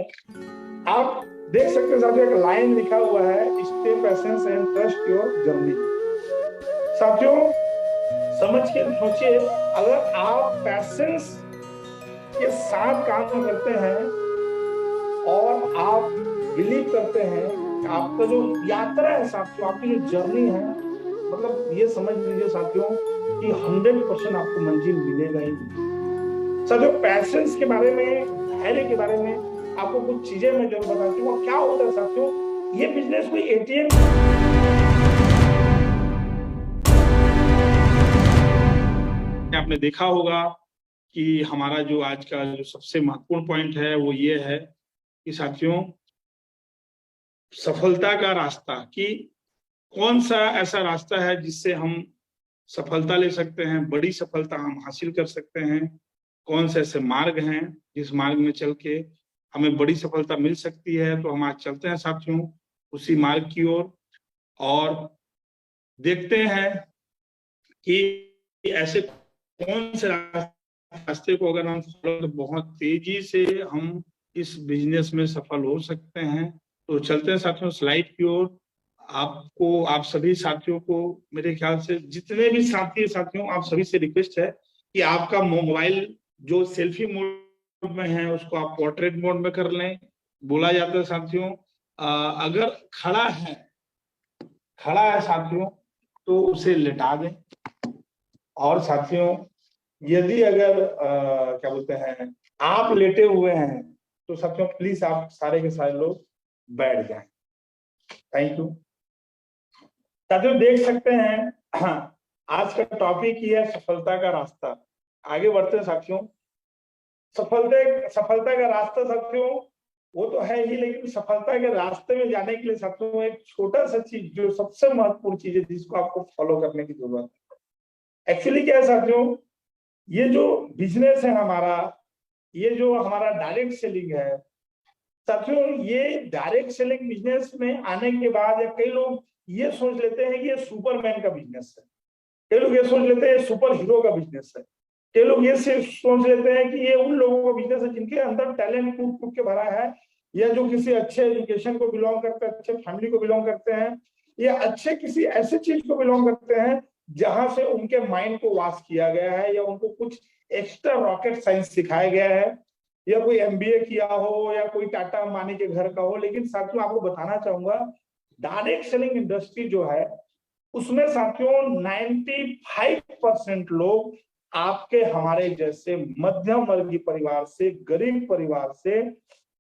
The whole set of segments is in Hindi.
आप देख सकते हैं साथियों, एक लाइन लिखा हुआ है, stay patience and trust your journey. साथियों समझ के सोचिए, अगर आप पैसेंस के साथ काम करते हैं और आप बिलीव करते हैं कि आपका जो यात्रा है साथियों, आपकी जो जर्नी है, मतलब ये समझ लीजिए साथियों कि 100% आपको मंजिल मिलेगा ही मिलेगा। साथियों पैसेंस के बारे में, धैर्य के बारे में आपको कुछ चीजें मैं जरूर बताती हूँ। क्या होता है साथियों, ये बिजनेस कोई एटीएम आपने देखा होगा कि हमारा जो आज का जो सबसे महत्वपूर्ण पॉइंट है वो ये है कि साथियों सफलता का रास्ता, कि कौन सा ऐसा रास्ता है जिससे हम सफलता ले सकते हैं, बड़ी सफलता हम हासिल कर सकते हैं। कौन से ऐसे मार्ग हैं जिस मार्ग में चल के हमें बड़ी सफलता मिल सकती है। तो हम आज चलते हैं साथियों उसी मार्ग की ओर और देखते हैं कि ऐसे कौन से रास्ते को अगर हम फॉलो तो बहुत तेजी से हम इस बिजनेस में सफल हो सकते हैं। तो चलते हैं साथियों स्लाइड की ओर। आपको, आप सभी साथियों को, मेरे ख्याल से जितने भी साथी साथियों, आप सभी से रिक्वेस्ट है कि आपका मोबाइल जो सेल्फी मोड में है उसको आप पोर्ट्रेट मोड में कर लें। बोला जाता है साथियों अगर खड़ा है साथियों तो उसे लिटा दें, और साथियों यदि अगर क्या बोलते हैं आप लेटे हुए हैं तो साथियों प्लीज आप सारे के सारे लोग बैठ जाएं। Thank you. साथियों देख सकते हैं, हाँ, आज का टॉपिक ही है सफलता का रास्ता। आगे बढ़ते हैं साथियों। सफलता का रास्ता साथियों वो तो है ही, लेकिन सफलता के रास्ते में जाने के लिए साथियों एक छोटा सा चीज जो सबसे महत्वपूर्ण चीज है जिसको आपको फॉलो करने की जरूरत है। एक्चुअली क्या है साथियों, ये जो बिजनेस है हमारा, ये जो हमारा डायरेक्ट सेलिंग है साथियों, ये डायरेक्ट सेलिंग बिजनेस में आने के बाद या कई लोग ये सोच लेते हैं कि ये सुपरमैन का बिजनेस है, कई लोग ये सोच लेते हैं सुपर हीरो का बिजनेस है, कई लोग ये सोच लेते हैं कि ये उन लोगों का बिजनेस है जिनके अंदर टैलेंट कूट कूट के भरा है, या जो किसी अच्छे एजुकेशन को बिलोंग करते हैं, अच्छे फैमिली को बिलोंग करते हैं, या अच्छे किसी ऐसे चीज को बिलोंग करते हैं जहां से उनके माइंड को वॉश किया गया है, या उनको कुछ एक्स्ट्रा रॉकेट साइंस सिखाया गया है, या कोई एमबीए किया हो, या कोई टाटा अंबानी के घर का हो। लेकिन साथियों आपको बताना चाहूंगा, डायरेक्ट सेलिंग इंडस्ट्री जो है उसमें साथियों 95% लोग आपके हमारे जैसे मध्यम वर्गीय परिवार से, गरीब परिवार से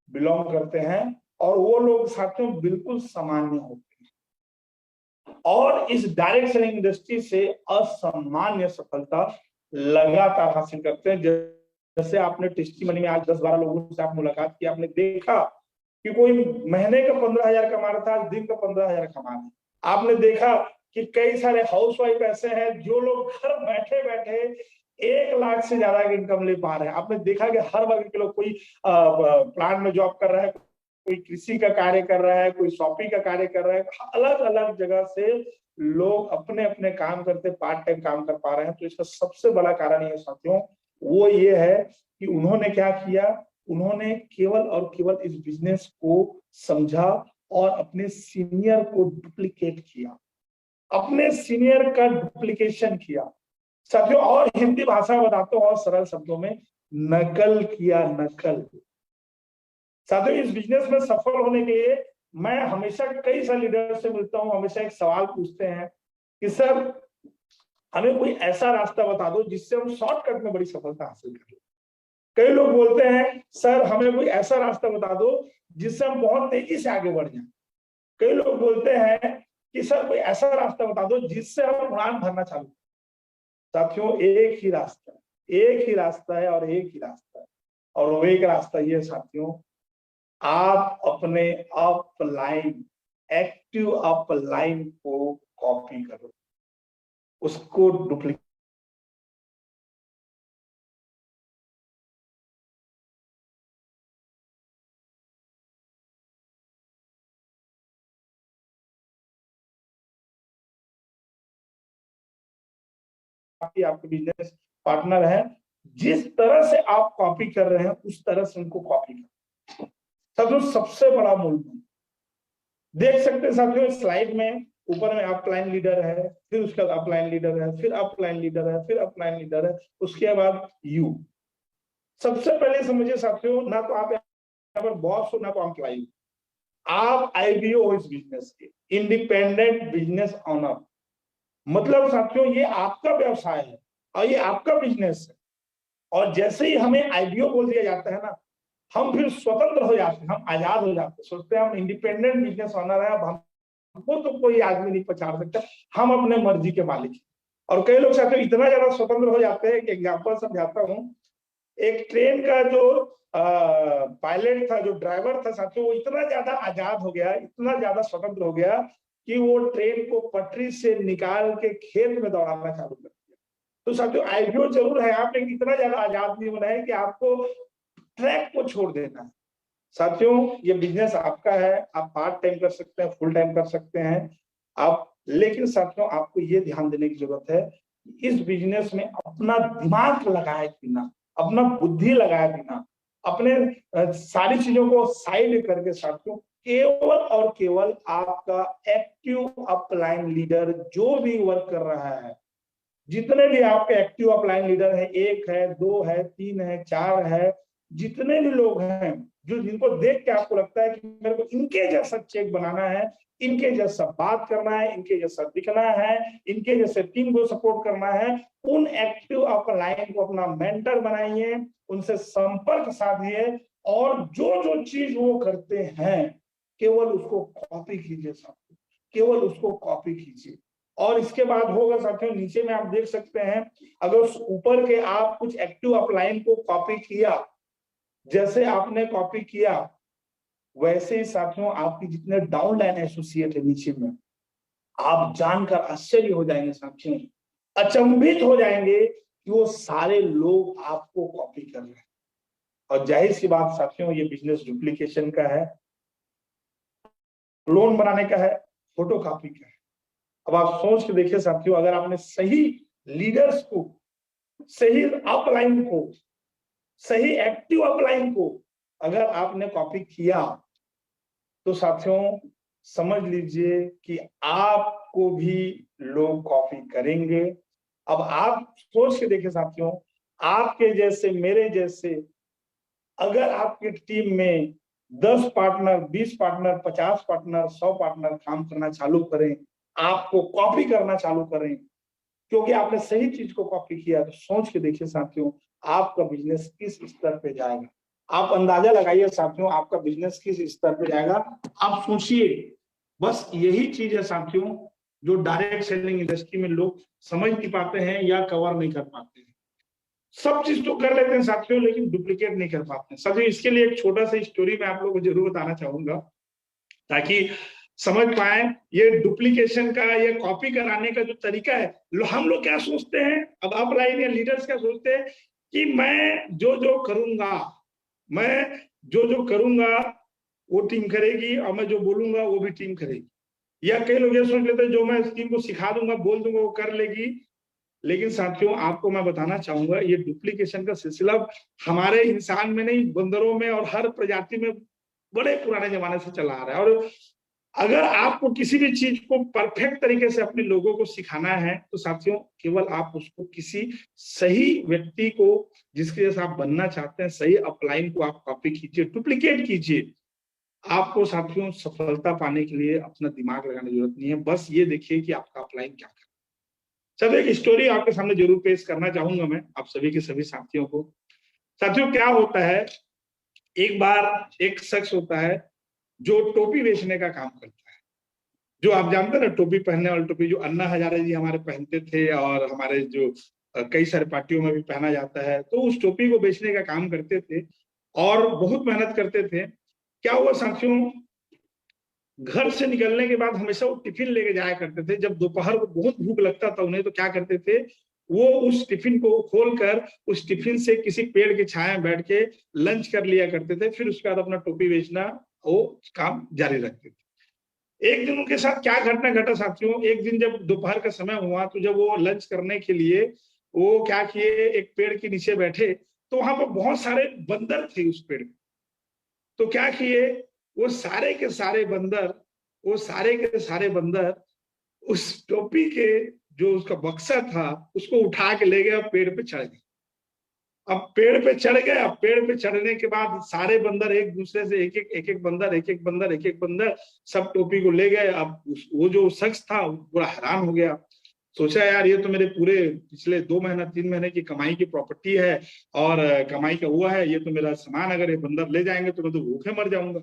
बिलोंग करते हैं, और वो लोग साथियों बिल्कुल सामान्य होते हैं और इस डायरेक्ट सेलिंग इंडस्ट्री से असामान्य सफलता लगातार हासिल करते हैं। जैसे आपने टेस्टिमनी में आज 10-12 लोगों से आप मुलाकात की, आपने देखा कि कोई महीने का 15,000 कमा रहा था, आज दिन का 15,000 कमा रहा है। आपने देखा कि कई सारे हाउसवाइफ ऐसे हैं जो लोग घर बैठे बैठे 1 लाख से ज्यादा की इनकम ले पा रहे हैं। आपने देखा कि हर वर्ग के लोग, कोई प्लांट में जॉब कर रहा है, कोई कृषि का कार्य कर रहा है, कोई शॉपिंग का कार्य कर रहा है, अलग अलग जगह से लोग अपने अपने काम करते पार्ट टाइम काम कर पा रहे हैं। तो इसका सबसे बड़ा कारण ये साथियों वो ये है कि उन्होंने क्या किया, उन्होंने केवल और केवल इस बिजनेस को समझा और अपने सीनियर को डुप्लीकेट किया, अपने सीनियर का डुप्लीकेशन किया साथियों, और हिंदी भाषा बताता हूं और सरल शब्दों में, नकल किया, नकल। साथियों इस बिजनेस में सफल होने के लिए मैं हमेशा कई सारे लीडर से मिलता हूं, हमेशा एक सवाल पूछते हैं कि सर हमें कोई ऐसा रास्ता बता दो जिससे हम शॉर्टकट में बड़ी सफलता हासिल कर लें। कई लोग बोलते हैं सर हमें कोई ऐसा रास्ता बता दो जिससे हम बहुत तेजी से आगे बढ़ जाएं। कई लोग बोलते हैं कि सर कोई ऐसा रास्ता बता दो जिससे हम उड़ान भरना चालू। साथियों एक ही रास्ता है, एक ही रास्ता है और एक ही रास्ता है, और वो एक रास्ता ये साथियों, आप अपने अपलाइन, एक्टिव अपलाइन को कॉपी करो, उसको डुप्लीकेट आपके बिजनेस पार्टनर है, जिस तरह से आप कॉपी कर रहे हैं उस तरह से उनको कॉपी करें। साथियों सबसे बड़ा मूलमंत्र देख सकते हैं साथियों स्लाइड में, ऊपर में अपलाइन लीडर है, फिर उसके बाद अपलाइन लीडर है, फिर अपलाइन लीडर है, फिर अपलाइन लीडर है, उसके बाद यू। सबसे पहले समझिए साथियों, ना तो आप यहाँ पर बॉस हो, ना तो एम्प्लॉई, आप आईबीओ हो इस बिजनेस के, इंडिपेंडेंट बिजनेस ऑनर। मतलब साथियों ये आपका व्यवसाय है और ये आपका बिजनेस है, और जैसे ही हमें आईबीओ बोल दिया जाता है ना, हम फिर स्वतंत्र हो जाते हैं, हम आजाद हो जाते हैं, सोचते हैं हम इंडिपेंडेंट बिजनेस ऑनर है, अब हमको तो कोई आदमी नहीं पछाड़ सकता, हम अपने मर्जी के मालिक हैं। और कई लोग साथियों इतना ज्यादा स्वतंत्र हो जाते हैं कि एग्जाम्पल समझाता हूँ, एक ट्रेन का जो पायलट था, जो ड्राइवर था साथियों, वो इतना ज्यादा आजाद हो गया, इतना ज्यादा स्वतंत्र हो गया कि वो ट्रेन को पटरी से निकाल के खेत में दौड़ाना चालू कर दिया। तो साथियों आईपीओ जरूर है आप, लेकिन इतना ज्यादा आजाद नहीं होना है कि आपको ट्रैक को छोड़ देना है। साथियों ये बिजनेस आपका है, आप पार्ट टाइम कर सकते हैं, फुल टाइम कर सकते हैं आप, लेकिन साथियों आपको ये ध्यान देने की जरूरत है, इस बिजनेस में अपना दिमाग लगाए बिना, अपना बुद्धि लगाए बिना, अपने सारी चीजों को साइड करके साथियों केवल और केवल आपका एक्टिव अपलाइन लीडर जो भी वर्क कर रहा है, जितने भी आपके एक्टिव अपलाइन लीडर है, 1 है, 2 है, 3 है, 4 है, जितने भी लोग हैं जो जिनको देख के आपको लगता है कि मेरे को इनके जैसा चेक बनाना है, इनके जैसा बात करना है, इनके जैसा दिखना है, इनके जैसे टीम को सपोर्ट करना है, उन एक्टिव अपलाइन को अपना मेंटर बनाइए, उनसे संपर्क साधिए, और जो जो चीज वो करते हैं केवल उसको कॉपी कीजिए साथियों, केवल उसको कॉपी कीजिए। और इसके बाद होगा साथियों, नीचे में आप देख सकते हैं, अगर ऊपर के आप कुछ एक्टिव अपलाइन को कॉपी किया, जैसे आपने कॉपी किया वैसे ही साथियों आपकी जितने डाउन लाइन एसोसिएट है नीचे में, आप जानकर आश्चर्य हो जाएंगे साथियों, अचंभित हो जाएंगे कि वो सारे लोग आपको कॉपी कर रहे हैं। और जाहिर सी बात साथियों, ये बिजनेस डुप्लीकेशन का है, लोन बनाने का है, फोटो कॉपी का है। अब आप सोच के देखिए साथियों, अगर आपने सही लीडर्स को, सही अपलाइन को, सही एक्टिव अपलाइन को अगर आपने कॉपी किया, तो साथियों समझ लीजिए कि आपको भी लोग कॉपी करेंगे। अब आप सोच के देखिए साथियों, आपके जैसे, मेरे जैसे, अगर आपकी टीम में 10 पार्टनर, 20 पार्टनर, 50 पार्टनर, 100 पार्टनर काम करना चालू करें, आपको कॉपी करना चालू करें क्योंकि आपने सही चीज को कॉपी किया, तो सोच के देखिए साथियों आपका बिजनेस किस स्तर पे जाएगा। आप अंदाजा लगाइए साथियों आपका बिजनेस किस स्तर पे जाएगा, आप सोचिए। बस यही चीज है साथियों जो डायरेक्ट सेलिंग इंडस्ट्री में लोग समझ नहीं पाते हैं या कवर नहीं कर पाते हैं। सब चीज तो कर लेते हैं साथियों, लेकिन डुप्लीकेट नहीं कर पाते हैं साथियों। इसके लिए एक छोटा सा स्टोरी मैं आप लोगों को जरूर बताना चाहूंगा ताकि समझ पाए ये डुप्लीकेशन का, ये कॉपी कराने का जो तरीका है। हम लोग क्या सोचते हैं, अब अपलाइन या लीडर्स क्या सोचते हैं कि मैं जो जो करूंगा, मैं जो जो करूंगा वो टीम करेगी, और मैं जो बोलूंगा वो भी टीम करेगी। या कई लोग ये सोच लेते हैं जो मैं इस टीम को सिखा दूंगा, बोल दूंगा, वो कर लेगी। लेकिन साथियों आपको मैं बताना चाहूंगा, ये डुप्लीकेशन का सिलसिला हमारे इंसान में नहीं, बंदरों में और हर प्रजाति में बड़े पुराने जमाने से चला आ रहा है। और अगर आपको किसी भी चीज को परफेक्ट तरीके से अपने लोगों को सिखाना है, तो साथियों केवल आप उसको किसी सही व्यक्ति को, जिसके जैसा आप बनना चाहते हैं, सही अपलाइन को आप कॉपी कीजिए, डुप्लीकेट कीजिए। आपको साथियों सफलता पाने के लिए अपना दिमाग लगाने की जरूरत नहीं है, बस ये देखिए कि आपका अपलाइन क्या कर। चलो एक स्टोरी आपके सामने जरूर पेश करना चाहूंगा मैं आप सभी के सभी साथियों को। साथियों क्या होता है, एक बार एक शख्स होता है जो टोपी बेचने का काम करता है। जो आप जानते हैं ना, टोपी पहनने वाली टोपी जो अन्ना हजारे जी हमारे पहनते थे, और हमारे जो कई सारे पार्टियों में भी पहना जाता है, तो उस टोपी को बेचने का काम करते थे और बहुत मेहनत करते थे। क्या हुआ साथियों, घर से निकलने के बाद हमेशा वो टिफिन लेके जाया करते थे। जब दोपहर को बहुत भूख लगता था उन्हें, तो क्या करते थे, वो उस टिफिन को खोलकर उस टिफिन से किसी पेड़ की छाया में बैठ के लंच कर लिया करते थे, फिर उसके बाद अपना टोपी बेचना वो काम जारी रखते थे। एक दिन उनके साथ क्या घटना घटा साथियों, एक दिन जब दोपहर का समय हुआ, तो जब वो लंच करने के लिए वो क्या किए, एक पेड़ के नीचे बैठे, तो वहां पर बहुत सारे बंदर थे उस पेड़ में। तो क्या किए, वो सारे के सारे बंदर उस टोपी के जो उसका बक्सा था उसको उठा के ले गए और पेड़ पे चढ़ गए। अब पेड़ पे चढ़ गए, अब पेड़ पे चढ़ने के बाद सारे बंदर एक दूसरे से एक एक बंदर सब टोपी को ले गए। अब वो जो शख्स था वो पूरा हैरान हो गया, सोचा यार ये तो मेरे पूरे पिछले 2 महीना 3 महीने की कमाई की प्रॉपर्टी है और कमाई का हुआ है, ये तो मेरा सामान अगर ये बंदर ले जाएंगे तो मैं तो भूखे मर जाऊंगा,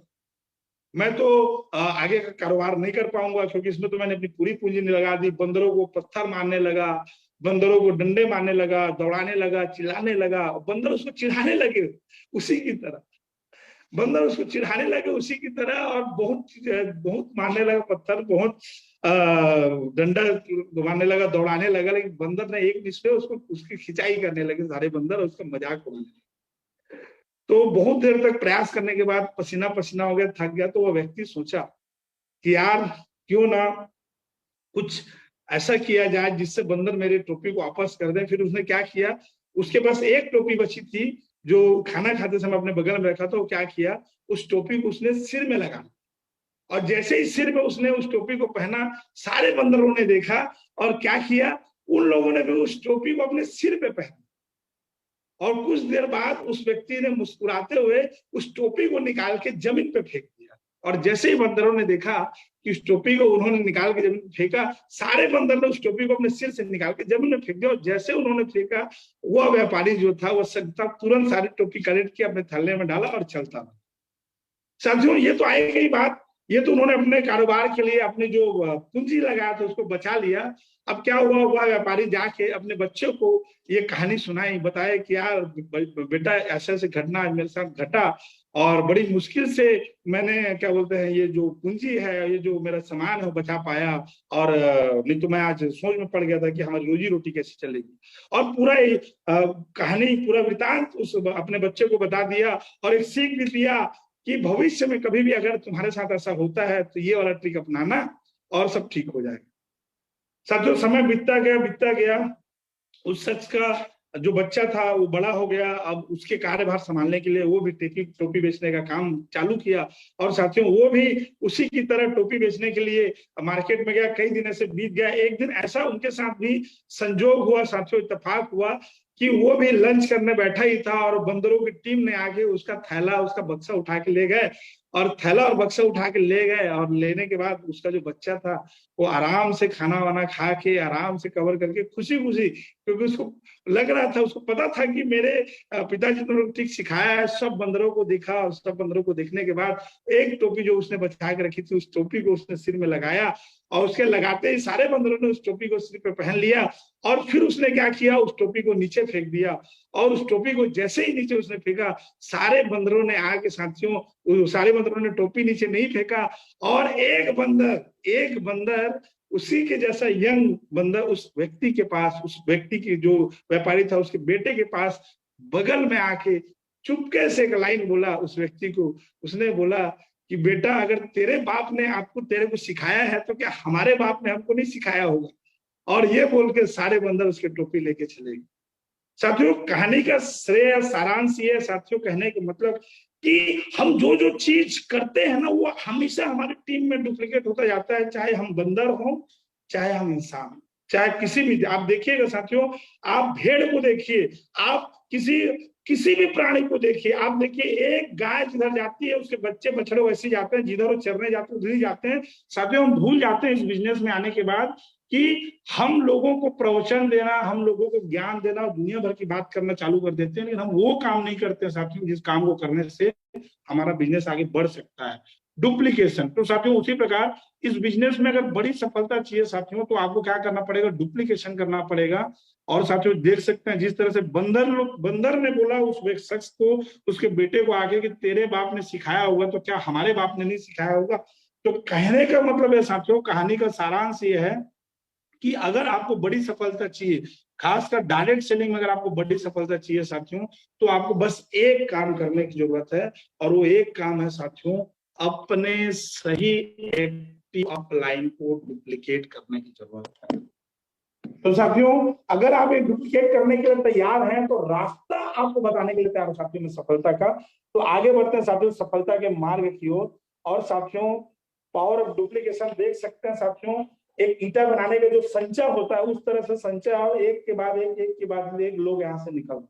मैं तो आगे का कारोबार नहीं कर पाऊंगा, क्योंकि इसमें तो मैंने अपनी पूरी पूंजी लगा दी। बंदरों को पत्थर मारने लगा, बंदरों को डंडे मारने लगा, दौड़ाने लगा, चिल्लाने लगा, बंदर उसको चिढ़ाने लगे उसी की तरह, बंदर उसको चिढ़ाने लगे उसी की तरह, और बहुत बहुत मारने लगा पत्थर, बहुत डंडा मारने लगा, दौड़ाने लगा, लेकिन बंदर ने एक निश्चय उसको उसकी खिंचाई करने लगे सारे बंदर, और उसका मजाक उड़ाने लगे। तो बहुत देर तक प्रयास करने के बाद पसीना पसीना हो गया, थक गया, तो वह व्यक्ति सोचा कि यार क्यों ना कुछ ऐसा किया जाए जिससे बंदर मेरे टोपी को वापस कर दे। फिर उसने क्या किया, उसके पास एक टोपी बची थी जो खाना खाते समय अपने बगल में रखा था, वो क्या किया, उस टोपी को उसने सिर में लगा, और जैसे ही सिर में उसने उस टोपी को पहना, सारे बंदरों ने देखा और क्या किया, उन लोगों ने भी उस टोपी को अपने सिर पे पहना, और कुछ देर बाद उस व्यक्ति ने मुस्कुराते हुए उस टोपी को निकाल के जमीन पे फेंक दिया। और जैसे ही बंदरों ने देखा कि उस टोपी को उन्होंने निकाल के जमीन पे फेंका, सारे बंदर ने उस टोपी को अपने सिर से निकाल के जमीन में फेंक दिया, और जैसे उन्होंने फेंका, वह व्यापारी जो था वह सकता तुरंत सारी टोपी कलेक्ट किया, अपने थैले में डाला और चलता रहा। साथियों ये तो आई गई बात, ये तो उन्होंने अपने कारोबार के लिए अपने जो पूंजी लगाया था उसको बचा लिया। अब क्या हुआ, व्यापारी जाके अपने बच्चों को ये कहानी सुनाई, बताया कि यार बेटा ऐसे ऐसे घटना मेरे साथ घटा, और बड़ी मुश्किल से मैंने क्या बोलते हैं ये जो पूंजी है, ये जो मेरा सामान है बचा पाया, और नहीं तो मैं आज सोच में पड़ गया था कि हमारी रोजी रोटी कैसे चलेगी। और पूरा कहानी पूरा वृतांत उस अपने बच्चे को बता दिया, और एक सीख भी दिया कि भविष्य में कभी भी अगर तुम्हारे साथ ऐसा होता है तो ये वाला ट्रिक अपनाना और सब ठीक हो जाएगा। साथियों समय बीतता गया, उस शख्स का जो बच्चा था वो बड़ा हो गया, अब उसके कार्यभार संभालने के लिए वो भी टोपी बेचने का काम चालू किया, और साथियों वो भी उसी की तरह टोपी बेचने के लिए मार्केट में गया। कई दिन ऐसे बीत गया, एक दिन ऐसा उनके साथ भी संजोग हुआ साथियों, इत्तेफाक हुआ कि वो भी लंच करने बैठा ही था, और बंदरों की टीम ने आके उसका थैला उसका बक्सा उठा के ले गए, और थैला और बक्सा उठा के ले गए, और लेने के बाद उसका जो बच्चा था वो आराम से खाना वाना खा के आराम से कवर करके खुशी खुशी, क्योंकि उसको लग रहा था, उसको पता था कि मेरे पिताजी ने ठीक सिखाया है। सब बंदरों को देखा, और सब बंदरों को देखने के बाद एक टोपी जो उसने बचा के रखी थी उस टोपी को उसने सिर में लगाया, और उसके लगाते ही सारे बंदरों ने उस टोपी को सिर पे पहन लिया, और फिर उसने क्या किया, उस टोपी को नीचे फेंक दिया, और उस टोपी को जैसे ही नीचे उसने फेंका, सारे बंदरों ने आके साथियों, सारे बंदरों ने टोपी नीचे नहीं फेंका, और एक बंदर उसी के जैसा यंग बंदर उस व्यक्ति के पास, उस व्यक्ति की जो व्यापारी था उसके बेटे के पास बगल में आके चुपके से एक लाइन बोला उस व्यक्ति को, उसने बोला कि बेटा अगर तेरे बाप ने तेरे को सिखाया है तो क्या हमारे बाप ने हमको नहीं सिखाया होगा। और ये बोल के सारे बंदर उसके टोपी लेके चले गए। साथियों कहानी का श्रेय सारांश ये साथियों, कहने का मतलब कि हम जो जो चीज करते हैं ना वो हमेशा हमारी टीम में डुप्लीकेट होता जाता है, चाहे हम बंदर हो चाहे हम इंसान, चाहे किसी भी, आप देखिएगा साथियों, आप भेड़ को देखिए, आप किसी भी प्राणी को देखिए, आप देखिए एक गाय जिधर जाती है उसके बच्चे बछड़े वैसे जाते हैं, जिधर वो चरने जाते हैं उधर ही जाते हैं। साथियों हम भूल जाते हैं इस बिजनेस में आने के बाद कि हम लोगों को प्रवचन देना, हम लोगों को ज्ञान देना और दुनिया भर की बात करना चालू कर देते हैं, लेकिन हम वो काम नहीं करते साथियों जिस काम को करने से हमारा बिजनेस आगे बढ़ सकता है, डुप्लीकेशन। तो साथियों उसी प्रकार इस बिजनेस में अगर बड़ी सफलता चाहिए साथियों तो आपको क्या करना पड़ेगा, डुप्लीकेशन करना पड़ेगा। और साथियों देख सकते हैं जिस तरह से बंदर ने बोला उस शख्स को, उसके बेटे को आगे कि तेरे बाप ने सिखाया होगा तो क्या हमारे बाप ने नहीं सिखाया होगा। तो कहने का मतलब है साथियों, कहानी का सारांश ये है कि अगर आपको बड़ी सफलता चाहिए, खासकर डायरेक्ट सेलिंग में अगर आपको बड़ी सफलता चाहिए साथियों, तो आपको बस एक काम करने की जरूरत है, और वो एक काम है साथियों, अपने सही एक्टिव अपलाइन को डुप्लीकेट करने की जरूरत है। तो साथियों अगर आप एक डुप्लीकेट करने के लिए तैयार हैं तो रास्ता आपको बताने के लिए तैयार हो साथियों में सफलता का। तो आगे बढ़ते हैं साथियों सफलता के मार्ग की ओर। और साथियों पावर ऑफ डुप्लीकेशन देख सकते हैं साथियों, एक ईंटा बनाने का जो संचा होता है उस तरह से संचा एक के बाद एक के बाद एक लोग यहाँ से निकल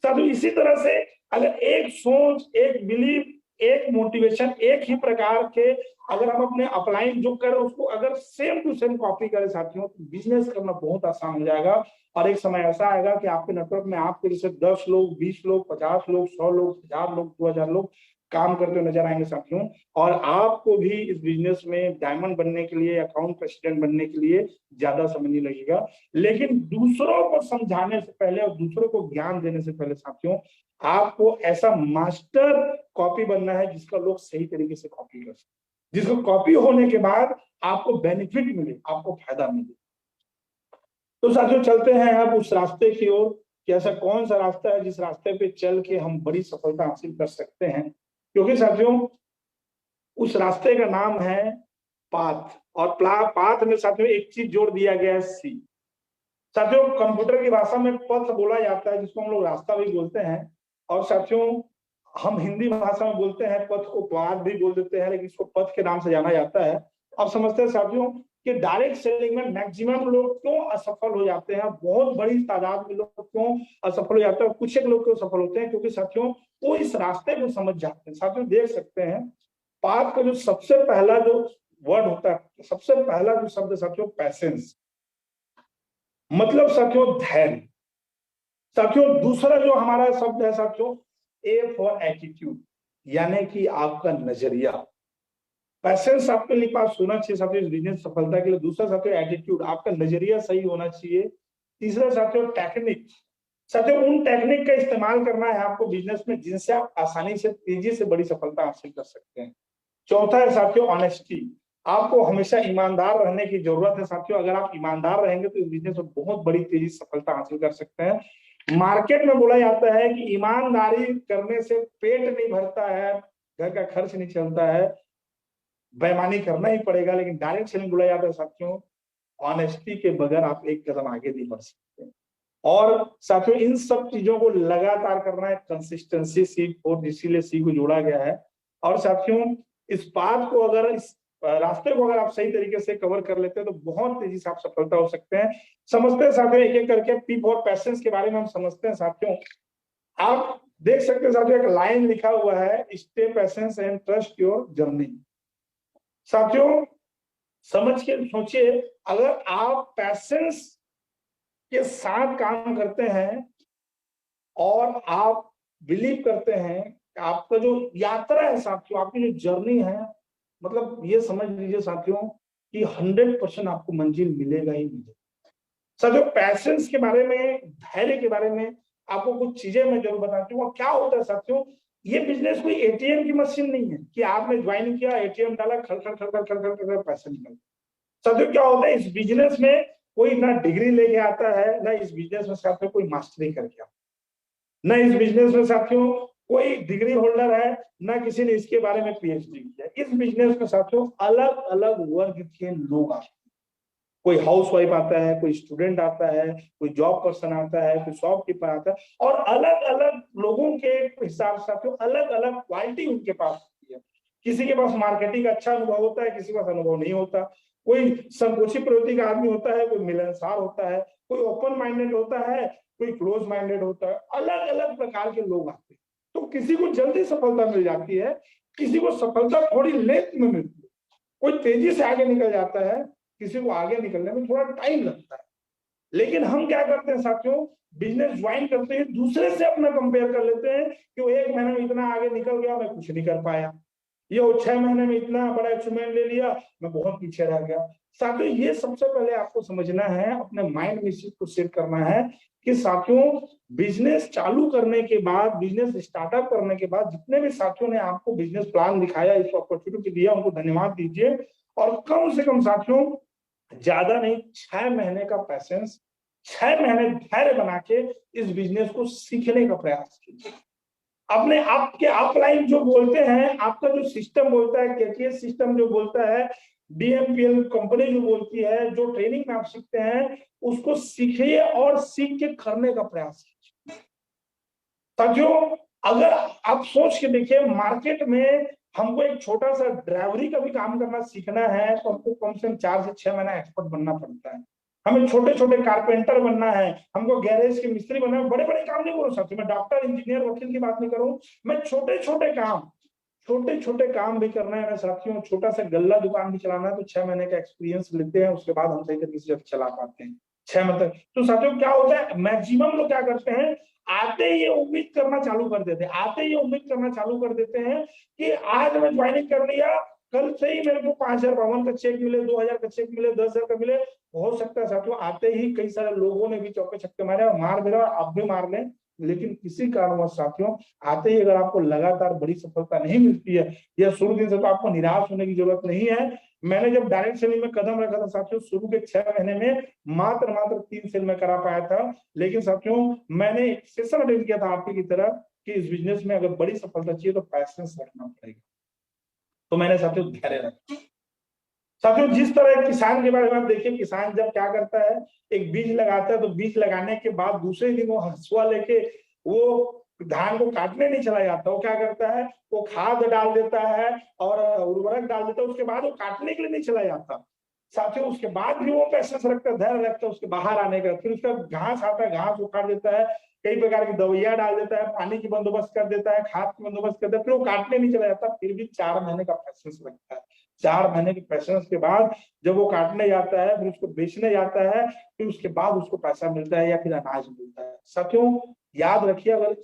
साथियों। इसी तरह से अगर एक सोच, एक बिलीव, एक मोटिवेशन, एक ही प्रकार के अगर हम अपने अपलाइन जो कर उसको अगर सेम टू सेम कॉपी करें साथियों तो बिजनेस करना बहुत आसान हो जाएगा। और एक समय ऐसा आएगा कि आपके नेटवर्क में आपके जैसे 10 लोग, 20 लोग, 50 लोग, 100 लोग, 1000 लोग, 2000 लोग काम करते हुए नजर आएंगे साथियों। और आपको भी इस बिजनेस में डायमंड बनने के लिए, अकाउंट प्रेसिडेंट बनने के लिए ज्यादा समय नहीं लगेगा। लेकिन दूसरों को समझाने से पहले और दूसरों को ज्ञान देने से पहले साथियों आपको ऐसा मास्टर कॉपी बनना है जिसका लोग सही तरीके से कॉपी कर सकें, जिसको कॉपी होने के बाद आपको बेनिफिट मिले, आपको फायदा मिले। तो साथियों चलते हैं अब उस रास्ते की ओर कि ऐसा कौन सा रास्ता है जिस रास्ते पे चल के हम बड़ी सफलता हासिल कर सकते हैं। क्योंकि साथियों उस रास्ते का नाम है पाथ। और पाथ में साथियों एक चीज जोड़ दिया गया है सी। साथियों कंप्यूटर की भाषा में पथ बोला जाता है जिसको हम लोग रास्ता भी बोलते हैं। और साथियों हम हिंदी भाषा में बोलते हैं पथ को द्वार भी बोल देते हैं, लेकिन इसको पथ के नाम से जाना जाता है। अब समझते हैं साथियों कि डायरेक्ट सेलिंग में मैक्सिमम लोग क्यों असफल हो जाते हैं, बहुत बड़ी तादाद में लोग क्यों असफल हो जाते हैं, कुछ एक लोग क्यों सफल होते हैं, क्योंकि साथियों वो इस रास्ते को समझ जाते हैं। साथियों देख सकते हैं पाथ का जो सबसे पहला जो वर्ड होता है, सबसे पहला जो शब्द साथियों पैसेंस, मतलब साथियों धैर्य। साथियों दूसरा जो हमारा शब्द है साथियों ए फॉर एटीट्यूड, यानी कि आपका नजरिया। पैसेंस आपके लिए पास होना चाहिए साथियों इस बिजनेस सफलता के लिए। दूसरा साथियों एटीट्यूड, आपका नजरिया सही होना चाहिए। तीसरा साथियों टेक्निक, साथियों उन टेक्निक का इस्तेमाल करना है आपको बिजनेस में जिनसे आप आसानी से तेजी से बड़ी सफलता हासिल कर सकते हैं। चौथा है साथियों ऑनेस्टी, आपको हमेशा ईमानदार रहने की जरूरत है साथियों। अगर आप ईमानदार रहेंगे तो इस बिजनेस में बहुत बड़ी तेजी से सफलता हासिल कर सकते हैं। मार्केट में बोला जाता है कि ईमानदारी करने से पेट नहीं भरता है, घर का खर्च नहीं चलता है, बेईमानी करना ही पड़ेगा। लेकिन डायरेक्ट सेलिंग बोला जाता है साथियों ऑनेस्टी के बगैर आप एक कदम आगे नहीं बढ़ सकते। और साथियों इन सब चीजों को लगातार करना है, कंसिस्टेंसी सी, और इसीलिए सी को जोड़ा गया है। और साथियों इस पाथ को अगर इस रास्ते को अगर आप सही तरीके से कवर कर लेते हैं तो बहुत तेजी से आप सफलता हो सकते हैं। समझते हैं साथियों एक एक करके पी फॉर पैशंस के बारे में हम समझते हैं साथियों। आप देख सकते हैं साथियों एक लाइन लिखा हुआ है stay patience and trust your journey. साथियों समझ के सोचिए, अगर आप पैशंस के साथ काम करते हैं और आप बिलीव करते हैं कि आपका जो यात्रा है साथियों, आपकी जो जर्नी है, मतलब ये समझ लीजिए साथियों कि 100% आपको मंजिल मिलेगा ही मिलेगा। साथियों पैशंस के बारे में, धैर्य के बारे में आपको कुछ चीजें मैं जरूर बताती हूँ। क्या होता है साथियों, ये बिजनेस कोई एटीएम की मशीन नहीं है कि आपने ज्वाइन किया, एटीएम डाला, खड़ खड़ खड़ खड़ खड़ खड़ खड़ पैसे निकल। साथियों क्या होता है इस बिजनेस में कोई ना डिग्री लेके आता है, ना इस बिजनेस में साथियों कोई मास्टरी करके आता है, ना इस बिजनेस में साथियों कोई डिग्री होल्डर है, ना किसी ने इसके बारे में पीएचडी किया। इस बिजनेस में साथियों अलग अलग वर्ग के लोग आते हैं। कोई हाउसवाइफ आता है, कोई स्टूडेंट आता है, कोई जॉब पर्सन आता है, कोई शॉपकीपर आता है, और अलग अलग लोगों के हिसाब से अलग अलग क्वालिटी उनके पास होती है। किसी के पास मार्केटिंग का अच्छा अनुभव होता है, किसी के पास अनुभव नहीं होता। कोई संकोची प्रवृत्ति का आदमी होता है, कोई मिलनसार होता है, कोई ओपन माइंडेड होता है, कोई क्लोज माइंडेड होता है। अलग अलग प्रकार के लोग आते हैं। तो किसी को जल्दी सफलता मिल जाती है, किसी को सफलता थोड़ी लेट में मिलती है, कोई तेजी से आगे निकल जाता है, किसी को आगे निकलने में थोड़ा टाइम लगता है। लेकिन हम क्या करते हैं साथियों, बिजनेस ज्वाइन करते हैं दूसरे से अपना कंपेयर कर लेते हैं कि वो 1 महीने में इतना आगे निकल गया, मैं कुछ नहीं कर पाया, ये वो 6 महीने में इतना बड़ा अचीवमेंट ले लिया, मैं बहुत पीछे रह गया। साथियों ये सबसे पहले आपको समझना है, अपने माइंड में इस चीज को सेट करना है कि साथियों बिजनेस चालू करने के बाद, बिजनेस स्टार्टअप करने के बाद जितने भी साथियों ने आपको बिजनेस प्लान दिखाया, इस अपॉर्चुनिटी दिया, उनको धन्यवाद दीजिए। और कम से कम साथियों ज्यादा नहीं 6 महीने का पैसेंस, 6 महीने धैर्य बना के इस बिजनेस को सीखने का प्रयास कीजिए। अपने आपके अपलाइन जो बोलते हैं, आपका जो सिस्टम बोलता है, केटीएस सिस्टम जो बोलता है DMPL कंपनी जो बोलती है, जो ट्रेनिंग में आप सीखते हैं उसको सीखिए और सीख के करने का प्रयास कीजिए। साथियों, अगर आप सोच के देखिए, मार्केट में हमको एक छोटा सा ड्राइवरी का भी काम करना सीखना है तो हमको कम से कम 4 से 6 महीना एक्सपर्ट बनना पड़ता है। हमें छोटे छोटे कारपेंटर बनना है, हमको गैरेज के मिस्त्री बनना है, बड़े बड़े काम नहीं करूँ साथियों, मैं डॉक्टर इंजीनियर वकील की बात नहीं करूँ, मैं छोटे छोटे काम भी करना है साथियों। छोटा सा गल्ला दुकान भी चलाना है तो 6 महीने का एक्सपीरियंस लेते हैं, उसके बाद हम सही तरीके से चला पाते हैं 6 महीने तक। तो साथियों क्या होता है, मैक्सिमम लोग क्या करते हैं, आते ही ये उम्मीद करना चालू कर देते हैं, आते ही ये उम्मीद करना चालू कर देते हैं कि आज मैं ज्वाइनिंग कर लिया, कल से ही मेरे को 5,000 भवन का चेक मिले, 2,000 का चेक मिले, 10,000 का मिले। हो सकता है साथियों आते ही कई सारे लोगों ने भी चौके छक्के मारे और मार भी रहे, आप भी मार लें, लेकिन किसी कारणवश साथियों आते ही अगर आपको लगातार बड़ी सफलता नहीं मिलती है या शुरू दिन से, तो आपको निराश होने की जरूरत नहीं है। मैंने जब डायरेक्ट सेलिंग में कदम रखा था साथियों, शुरू के 6 महीने में मात्र 3 सेल में करा पाया था, लेकिन साथियों मैंने एक सेशन अटेंड किया था आपकी की तरह कि इस बिजनेस में अगर बड़ी सफलता चाहिए तो पैशंस रखना पड़ेगा। तो मैंने साथियों धैर्य रखा। साथियों जिस तरह किसान के बारे में आप देखिए, किसान जब क्या करता है, एक बीज लगाता है तो बीज लगाने के बाद दूसरे दिन वो हंसुआ लेके वो धान को काटने नहीं चला जाता, वो क्या करता है, वो खाद डाल देता है और उर्वरक डाल देता है, उसके बाद वो काटने के लिए नहीं चला जाता। साथियों उसके बाद भी वो पैसेंस रखता है, धैर्य रखता है उसके बाहर आने का। फिर उसका घास आता है, घास उखाड़ देता है, कई प्रकार की दवाइयां डाल देता है, पानी की बंदोबस्त कर देता है, खाद की बंदोबस्त करता है, फिर वो काटने नहीं चला जाता, फिर भी 4 महीने का पैसेंस रखता है। 4 महीने के पैसेंस के बाद जब वो काटने जाता है, फिर उसको बेचने जाता है, फिर उसके बाद उसको पैसा मिलता है या फिर अनाज मिलता है। साथियों याद रखिए, अगर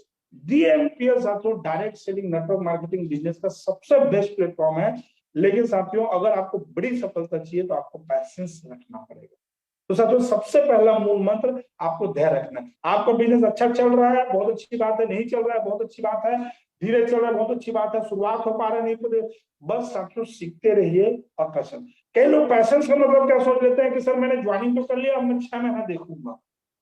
DMPL साथियों direct selling network marketing business का सबसे बेस्ट प्लेटफॉर्म है, लेकिन साथियों अगर आपको बड़ी सफलता चाहिए तो आपको पैसेंस रखना पड़ेगा। तो साथियों सबसे पहला मूल मंत्र आपको धैर्य रखना है। आपका बिजनेस अच्छा चल रहा है, बहुत अच्छी बात है, नहीं चल रहा है, बहुत अच्छी बात है, धीरे चल रहा है, बहुत अच्छी बात है, शुरुआत हो पा रहा है, नहीं तो बस साथियों सीखते रहिए और पैशन। कई लोग पैसेंस का मतलब क्या सोच लेते हैं कि सर मैंने ज्वाइनिंग तो कर लिया, अब मैं 6 महीना देखूंगा,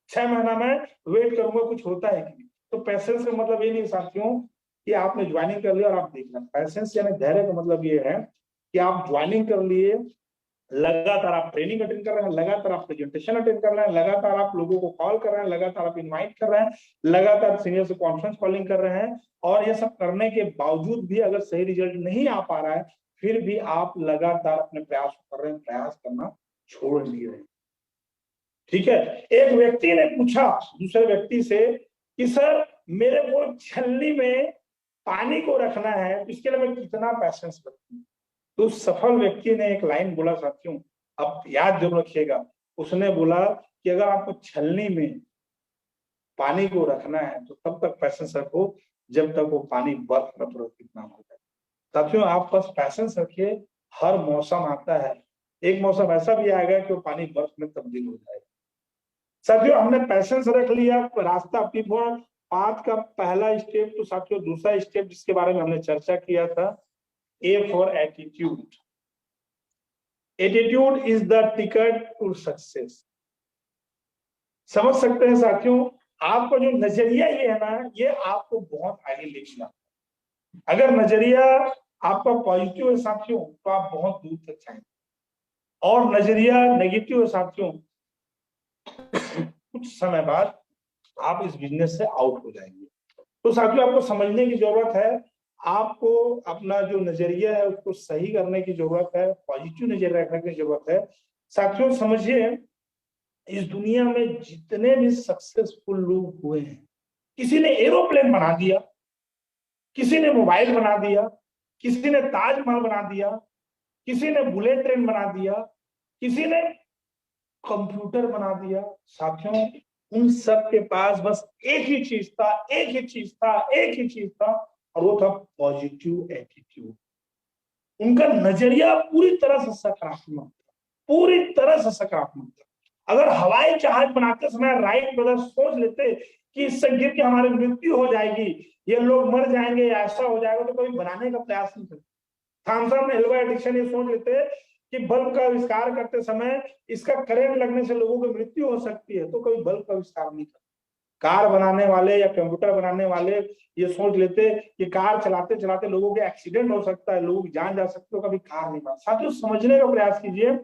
6 महीना में वेट करूंगा कुछ होता है कि नहीं। तो पैसेंस का मतलब ये नहीं साथियों कि आपने ज्वाइनिंग कर लिया और आप देखना। पैसेंस यानी धैर्य का मतलब ये है कि आप ज्वाइनिंग कर लिए, लगातार आप ट्रेनिंग अटेंड कर रहे हैं, लगातार आप प्रेजेंटेशन अटेंड कर रहे हैं, लगातार आप लोगों को कॉल कर रहे हैं, लगातार आप इनवाइट कर रहे हैं, लगातार सीनियर से कॉन्फ्रेंस कॉलिंग कर रहे हैं, और ये सब करने के बावजूद भी अगर सही रिजल्ट नहीं आ पा रहा है, फिर भी आप लगातार अपने प्रयास कर रहे हैं, प्रयास करना छोड़ नहीं रहे। ठीक है, एक व्यक्ति ने पूछा दूसरे व्यक्ति से कि सर मेरे को छलनी में पानी को रखना है, इसके लिए मैं कितना पैसेंस रखूं। तो सफल व्यक्ति ने एक लाइन बोला साथियों, अब याद जरूर रखिएगा, उसने बोला कि अगर आपको छलनी में पानी को रखना है तो तब तक पैसेंस रखो जब तक वो पानी बर्फ में परिवर्तित ना हो जाए। साथियों आप बस पैसेंस रखिए, हर मौसम आता है, एक मौसम ऐसा भी आएगा कि वो पानी बर्फ में तब्दील हो जाएगा। साथियों हमने पैसेंस रख लिया, रास्ता अपनी पाथ का पहला स्टेप। तो साथियों दूसरा स्टेप जिसके बारे में हमने चर्चा किया था, A for attitude. Attitude is the ticket to success. समझ सकते हैं साथियों, आपका जो नजरिया ये है ना, ये आपको बहुत आगे ले जाता है। अगर नजरिया आपका पॉजिटिव है साथियों तो आप बहुत दूर तक जाएंगे, और नजरिया नेगेटिव है साथियों कुछ समय बाद आप इस बिजनेस से आउट हो जाएंगे। तो साथियों आपको समझने की जरूरत है, आपको अपना जो नजरिया है उसको सही करने की जरूरत है, पॉजिटिव नजरिया रखने की जरूरत है। साथियों समझिए, इस दुनिया में जितने भी सक्सेसफुल लोग हुए हैं, किसी ने एरोप्लेन बना दिया, किसी ने मोबाइल बना दिया, किसी ने ताजमहल बना दिया, किसी ने बुलेट ट्रेन बना दिया, किसी ने कंप्यूटर बना दिया। साथियों उन सब के पास बस एक ही चीज था, एक ही चीज था, एक ही चीज था, और वो था पॉजिटिव एटीट्यूड। उनका नजरिया पूरी तरह से सकारात्मक था, पूरी तरह से सकारात्मक था। अगर हवाई जहाज बनाते समय राइट ब्रदर्स सोच लेते कि इससे गिर के हमारी मृत्यु हो जाएगी, ये लोग मर जाएंगे, ऐसा हो जाएगा, तो कभी बनाने का प्रयास नहीं करते। थॉमसन एल्वा एडिसन ये सोच लेते कि बल्ब का आविष्कार करते समय इसका करंट लगने से लोगों की मृत्यु हो सकती है, तो कभी बल्ब का आविष्कार नहीं करते। कार बनाने वाले या कंप्यूटर बनाने वाले ये सोच लेते कि कार चलाते चलाते लोगों के एक्सीडेंट हो सकता है, लोगों की जान जा सकती है, तो कभी कार नहीं बना। साथियों समझने का प्रयास कीजिए,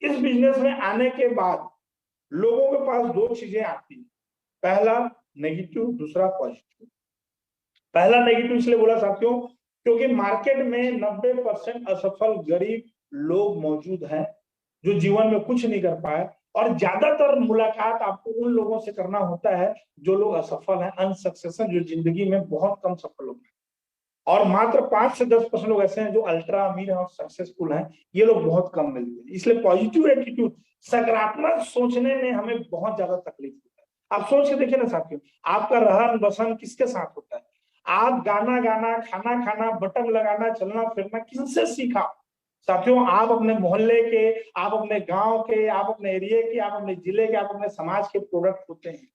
इस बिजनेस में आने के बाद लोगों के पास दो चीजें आती है, पहला नेगेटिव, दूसरा पॉजिटिव। पहला नेगेटिव इसलिए बोला साथियों क्योंकि मार्केट में 90% असफल गरीब लोग मौजूद हैं जो जीवन में कुछ नहीं कर पाए, और ज्यादातर मुलाकात आपको उन लोगों से करना होता है जो लोग असफल हैं, अनसक्सेसफुल, जो जिंदगी में बहुत कम सफल होते हैं, और मात्र 5 से 10% लोग ऐसे हैं जो अल्ट्रा अमीर हैं और सक्सेसफुल हैं, ये लोग बहुत कम मिलते हैं। इसलिए पॉजिटिव एटीट्यूड, सकारात्मक सोचने में हमें बहुत ज्यादा तकलीफ होता है। आप सोच के देखिए ना साथियों, आपका रहन बसन किसके साथ होता है? आप गाना गाना, खाना खाना, बटन लगाना, चलना फिरना किनसे सीखा? साथियों आप अपने मोहल्ले के, आप अपने गांव के, आप अपने एरिया के, आप अपने जिले के, आप अपने समाज के प्रोडक्ट होते हैं।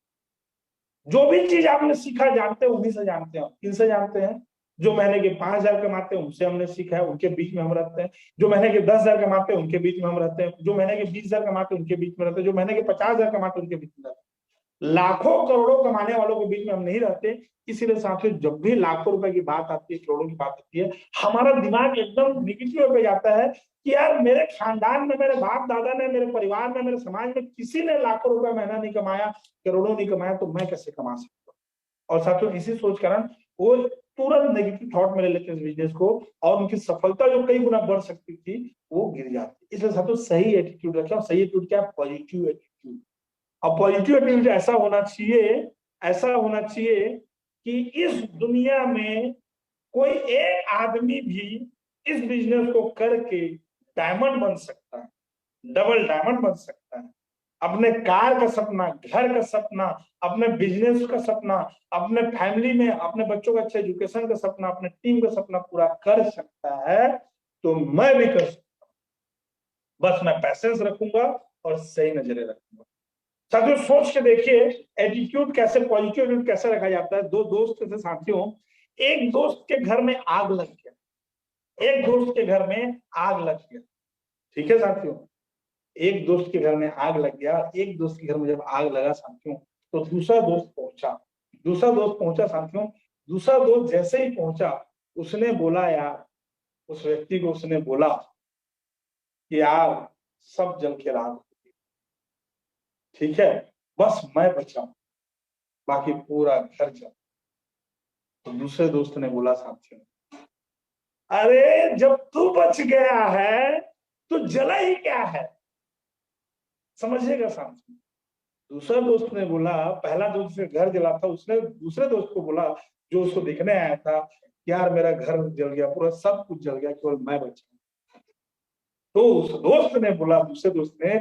जो भी चीज आपने सीखा जानते हैं, उन्हीं से जानते हैं। किनसे जानते हैं? जो महीने के 5,000 कमाते हैं उनसे हमने सीखा है, उनके बीच में हम रहते हैं। जो महीने के 10,000 कमाते हैं उनके बीच में हम रहते हैं। जो महीने के 20,000 कमाते हैं उनके बीच में रहते हैं। जो महीने के 50,000 कमाते हैं उनके बीच में रहते हैं। लाखों करोड़ों कमाने वालों के बीच में हम नहीं रहते। इसीलिए साथियों जब भी लाखों रुपए की बात आती है, करोड़ों की बात आती है, हमारा दिमाग एकदम निगेटिव पे जाता है कि यार मेरे खानदान में, मेरे बाप दादा ने, मेरे परिवार में, मेरे समाज में किसी ने लाखों रुपए महीना नहीं कमाया, करोड़ों नहीं कमाया, तो मैं कैसे कमा सकता हूँ? और साथियों इसी सोच कारण वो तुरंत नेगेटिव थॉट में ले लेते हैं इस बिजनेस को, और उनकी सफलता जो कई गुना बढ़ सकती थी वो गिर जाती है। इसलिए साथियों सही एटीट्यूड रखें, और सही एटीट्यूड क्या है? Positive attitude. अब पॉजिटिव एटीट्यूड ऐसा होना चाहिए, ऐसा होना चाहिए कि इस दुनिया में कोई एक आदमी भी इस बिजनेस को करके डायमंड बन सकता है, डबल डायमंड बन सकता है। अपने कार का सपना, घर का सपना, अपने बिजनेस का सपना, अपने फैमिली में अपने बच्चों का अच्छे एजुकेशन का सपना, अपने टीम का सपना पूरा कर सकता है, तो मैं भी कर सकता हूं। बस मैं पैसेंस रखूंगा और सही नजरिए रखूंगा। साथियों सोच के देखिए एटीट्यूड कैसे, पॉजिटिव एटीट्यूड कैसे रखा जाता है। दो दोस्त थे साथियों, एक दोस्त के घर में आग लग गया, एक दोस्त के घर में आग लग गया। ठीक है साथियों, एक दोस्त के घर में आग लग गया। एक दोस्त के घर में जब आग लगा साथियों, तो दूसरा दोस्त पहुंचा। दूसरा दोस्त पहुंचा साथियों, दूसरा दोस्त जैसे ही पहुंचा, उसने बोला यार, उस व्यक्ति को उसने बोला कि यार सब जल के राख हो गई, ठीक है, बस मैं बचा, बाकी पूरा घर जल। तो दूसरे दोस्त ने बोला साथियों, अरे जब तू बच गया है तो जला ही क्या है? समझिएगा साथियों। दूसरा दोस्त ने बोला, पहला दोस्त से घर जला था, उसने दूसरे दोस्त को बोला जो उसको देखने आया था, यार मेरा घर जल गया, पूरा सब कुछ जल गया, केवल मैं बचा। तो उस दोस्त ने बोला, दूसरे दोस्त ने,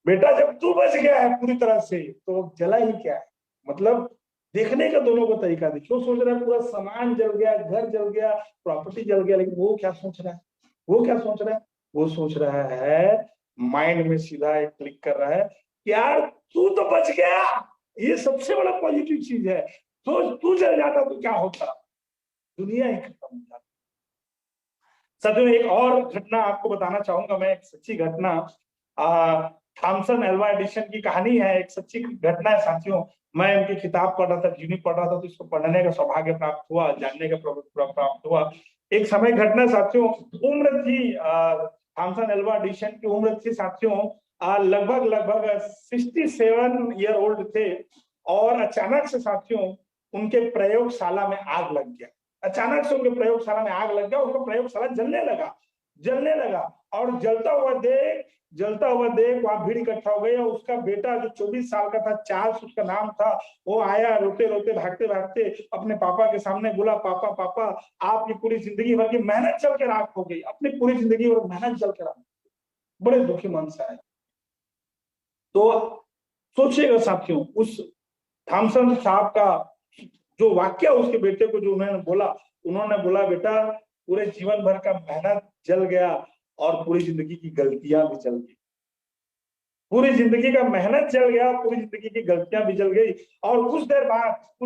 बेटा जब तू बच गया है पूरी तरह से तो जला ही क्या है? मतलब देखने का दोनों को तरीका देखिए। वो सोच रहा है पूरा सामान जल गया, घर जल गया, प्रॉपर्टी जल गया, लेकिन वो क्या सोच रहा है? वो क्या सोच रहा है? वो सोच रहा है, माइंड में सीधा एक क्लिक कर रहा है कि यार तू तो बच गया, ये सबसे बड़ा पॉजिटिव चीज है। तो तू जल जाता तो क्या होता? दुनिया ही खत्म हो जाती। साथियों एक और घटना आपको बताना चाहूंगा मैं, एक सच्ची घटना। थॉमसन अल्वा एडिशन की कहानी है, एक सच्ची घटना है साथियों। मैं उनकी किताब पढ़ रहा था, जीवनी पढ़ रहा था, तो इसको पढ़ने का सौभाग्य प्राप्त हुआ, जानने का प्राप्त हुआ। एक समय घटना साथियों, उम्र थी थॉमसन अल्वा एडिशन की उम्र थी साथियों लगभग लगभग 67 ईयर ओल्ड थे। और अचानक से साथियों उनके प्रयोगशाला में आग लग गया। अचानक से उनके प्रयोगशाला में आग लग गया, उनका प्रयोगशाला जलने लगा, जलने लगा। और जलता हुआ देख वहां भीड़ इकट्ठा हो गई, और उसका बेटा जो 24 साल का था, चार्ल्स उसका नाम था, वो आया रोते रोते, भागते भागते अपने पापा के सामने बोला, पापा पापा आपकी पूरी जिंदगी भर की मेहनत जल के राख हो गई, अपनी पूरी जिंदगी भर मेहनत जल के राख। बड़े दुखी मन से आए। तो सोचिएगा साथियों, उस थॉमसन साहब का जो वाक्य उसके बेटे को जो उन्होंने बोला बेटा पूरे जीवन भर का मेहनत जल गया और पूरी जिंदगी की गलतियां भी जल गई। पूरी जिंदगी का मेहनत जल गया, पूरी जिंदगी की गलतियां भी जल गई। और कुछ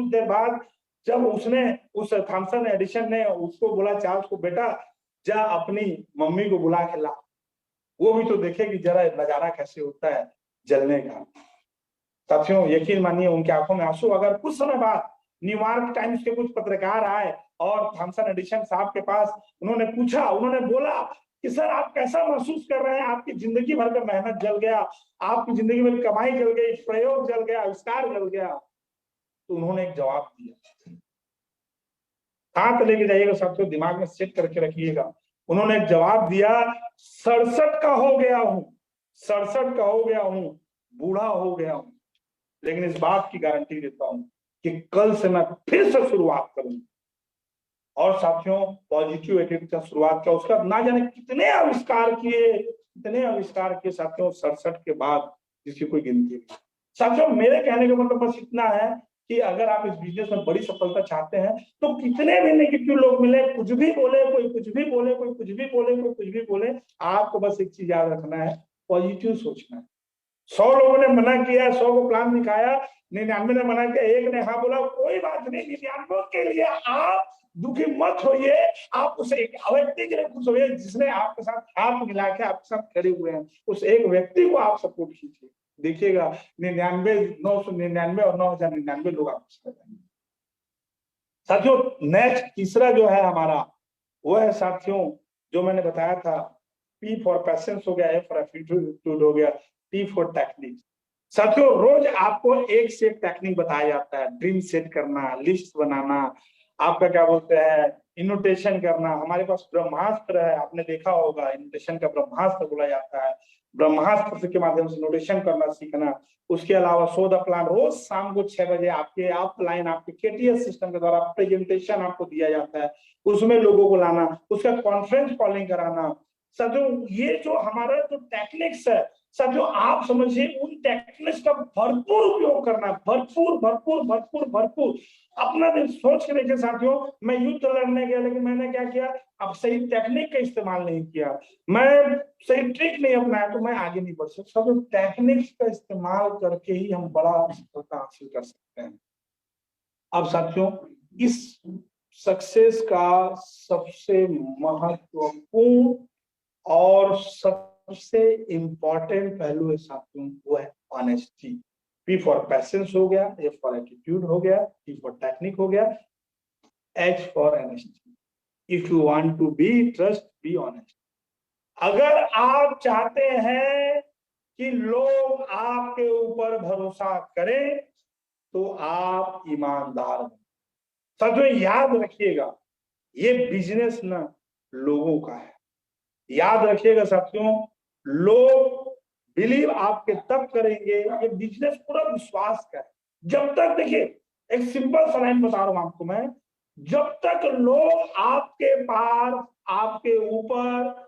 देर बाद जब उसने, उस थॉमसन एडिशन ने उसको बोला, चार्ल्स को, बेटा जा अपनी मम्मी को बुला के ला, वो भी तो देखे कि जरा नजारा कैसे होता है जलने का। साथियों यकीन मानिए उनकी आंखों में आंसू। अगर कुछ समय बाद न्यूयॉर्क टाइम्स के कुछ पत्रकार आए और थॉमसन एडिसन साहब के पास, उन्होंने पूछा, उन्होंने बोला कि सर आप कैसा महसूस कर रहे हैं, आपकी जिंदगी भर का मेहनत जल गया, आपकी जिंदगी भर कमाई जल गई, प्रयोग जल गया, आविष्कार जल गया। तो उन्होंने एक जवाब दिया, हाथ लेके जाइएगा साथियों, दिमाग में सेट करके रखिएगा। उन्होंने एक जवाब दिया, 67 का हो गया हूं, 67 का हो गया हूं, बूढ़ा हो गया हूं, लेकिन इस बात की गारंटी देता हूं कि कल से मैं फिर से शुरुआत करूंगा। और साथियों पॉजिटिव एटीट्यूड का शुरुआत किया, उसका ना जाने कितने आविष्कार किए, कितने आविष्कार किए साथियों 67 के बाद, जिसकी कोई गिनती नहीं। साथियों मेरे कहने का मतलब बस इतना है कि अगर आप इस बिजनेस में बड़ी सफलता चाहते हैं तो कितने भी नेगेटिव लोग मिले, कुछ भी बोले, कोई कुछ भी बोले, कोई कुछ भी बोले, कोई कुछ भी बोले, आपको बस एक चीज याद रखना है, पॉजिटिव सोचना है। 100 लोगों ने मना किया, 100 को प्लान दिखाया, 99 ने मना किया, एक ने हाँ बोला, कोई बात नहीं, 99 के लिए आप दुखी मत होइए, आप उस एक व्यक्ति के लिए खुश होइए जिसने आपके साथ हाथ मिला के आपके साथ खड़े हुए हैं, उस एक व्यक्ति को आप सपोर्ट कीजिए। देखिएगा 99, 999 और 9099 लोग आपके साथ हैं। साथियों नेक्स्ट तीसरा जो है हमारा, वो है साथियों जो मैंने बताया था, P फॉर पैशंस हो गया, F फॉर एप्टीट्यूड हो गया, T फॉर टेक्निक। साथियों रोज आपको एक से एक टेक्निक बताया जाता है, ड्रीम सेट करना, लिस्ट बनाना, आपका क्या बोलते हैं इनोटेशन करना। हमारे पास ब्रह्मास्त्र है, आपने देखा होगा, इनोटेशन का ब्रह्मास्त्र बोला जाता है। ब्रह्मास्त्र के माध्यम से नोटेशन करना सीखना। उसके अलावा शो द प्लान, रोज शाम को 6 बजे आपके ऑफलाइन आपके केटीएस सिस्टम के द्वारा प्रेजेंटेशन आपको दिया जाता है, उसमें लोगों को लाना, उसका कॉन्फ्रेंस कॉलिंग कराना। साथियों ये जो हमारा जो टेक्निक्स है साथियों, आप समझिए उन टेक्निक्स का भरपूर उपयोग करना, भरपूर भरपूर भरपूर भरपूर। अपना दिन सोच के देखिए साथियों, मैं युद्ध लड़ने गया लेकिन मैंने क्या किया, अब सही टेक्निक का इस्तेमाल नहीं किया, मैं सही ट्रिक नहीं अपनाया, तो मैं आगे नहीं बढ़ सकता। तो टेक्निक्स का इस्तेमाल करके ही हम बड़ा सफलता हासिल कर सकते हैं। अब साथियों इस सक्सेस का सबसे महत्वपूर्ण और सबसे इंपॉर्टेंट पहलू है साथियों, वो है ऑनेस्टी। P फॉर पैशंस हो गया, F फॉर एटीट्यूड हो गया, T फॉर टेक्निक हो गया, H for honesty. If you want to be trust, be honest. अगर आप चाहते हैं कि लोग आपके ऊपर भरोसा करें तो आप ईमानदार हो। साथियों याद रखिएगा, ये बिजनेस ना लोगों का है। याद रखिएगा साथियों, लोग बिलीव आपके तब करेंगे, ये बिजनेस पूरा विश्वास का है। जब तक देखिए एक सिंपल सा लाइन बता रहा हूं आपको मैं, जब तक लोग आपके पास आपके ऊपर